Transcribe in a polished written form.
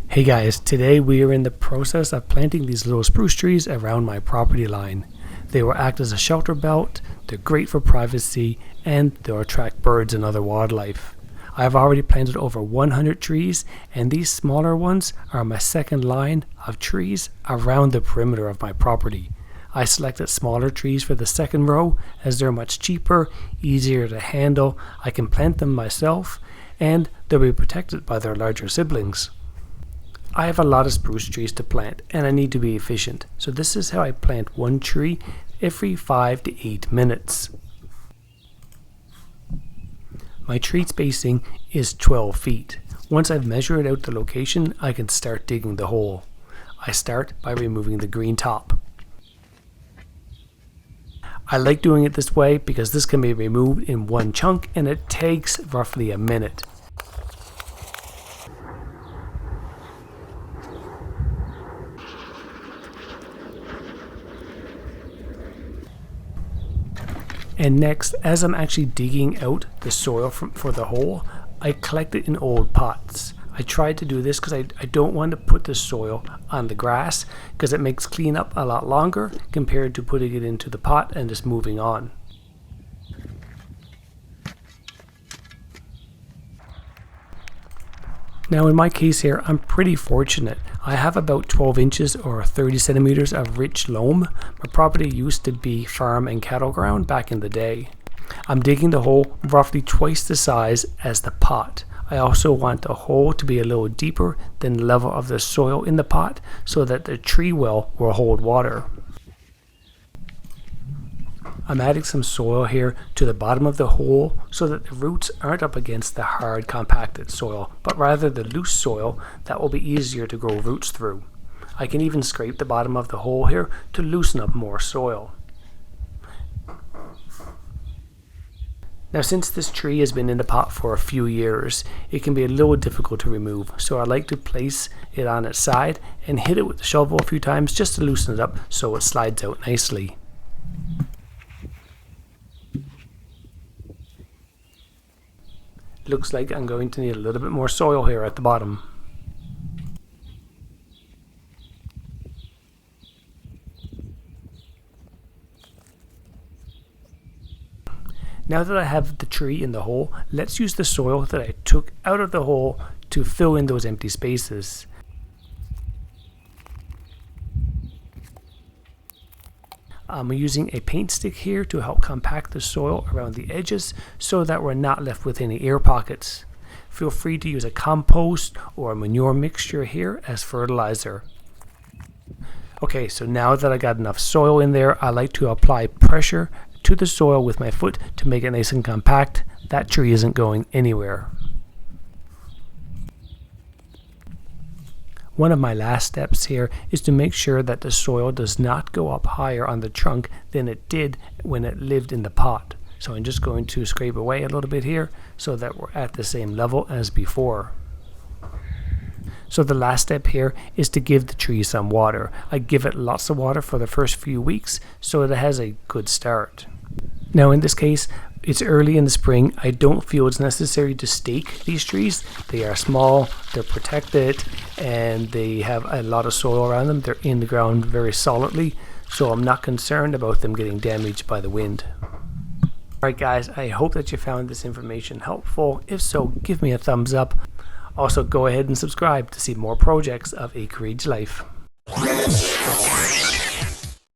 Hey guys, today we are in the process of planting these little spruce trees around my property line. They will act as a shelter belt, they're great for privacy, and they'll attract birds and other wildlife. I have already planted over 100 trees, and these smaller ones are my second line of trees around the perimeter of my property. I selected smaller trees for the second row as they're much cheaper, easier to handle, I can plant them myself, and they'll be protected by their larger siblings. I have a lot of spruce trees to plant and I need to be efficient, so this is how I plant one tree every 5 to 8 minutes. My tree spacing is 12 feet. Once I've measured out the location, I can start digging the hole. I start by removing the green top. I like doing it this way because this can be removed in one chunk and it takes roughly a minute. And next, as I'm actually digging out the soil for the hole, I collect it in old pots. I tried to do this because I don't want to put the soil on the grass because it makes cleanup a lot longer compared to putting it into the pot and just moving on. Now in my case here, I'm pretty fortunate. I have about 12 inches or 30 centimeters of rich loam. My property used to be farm and cattle ground back in the day. I'm digging the hole roughly twice the size as the pot. I also want the hole to be a little deeper than the level of the soil in the pot so that the tree well will hold water. I'm adding some soil here to the bottom of the hole so that the roots aren't up against the hard compacted soil, but rather the loose soil that will be easier to grow roots through. I can even scrape the bottom of the hole here to loosen up more soil. Now since this tree has been in the pot for a few years, it can be a little difficult to remove, so I like to place it on its side and hit it with the shovel a few times just to loosen it up so it slides out nicely. Looks like I'm going to need a little bit more soil here at the bottom. Now that I have the tree in the hole, let's use the soil that I took out of the hole to fill in those empty spaces. I'm using a paint stick here to help compact the soil around the edges so that we're not left with any air pockets. Feel free to use a compost or a manure mixture here as fertilizer. Okay, so now that I got enough soil in there, I like to apply pressure to the soil with my foot to make it nice and compact. That tree isn't going anywhere. One of my last steps here is to make sure that the soil does not go up higher on the trunk than it did when it lived in the pot. So I'm just going to scrape away a little bit here so that we're at the same level as before. So the last step here is to give the tree some water. I give it lots of water for the first few weeks so it has a good start. Now in this case, it's early in the spring. I don't feel it's necessary to stake these trees. They are small, they're protected, and they have a lot of soil around them. They're in the ground very solidly, so I'm not concerned about them getting damaged by the wind. Alright guys, I hope that you found this information helpful. If so, give me a thumbs up. Also, go ahead and subscribe to see more projects of acreage life.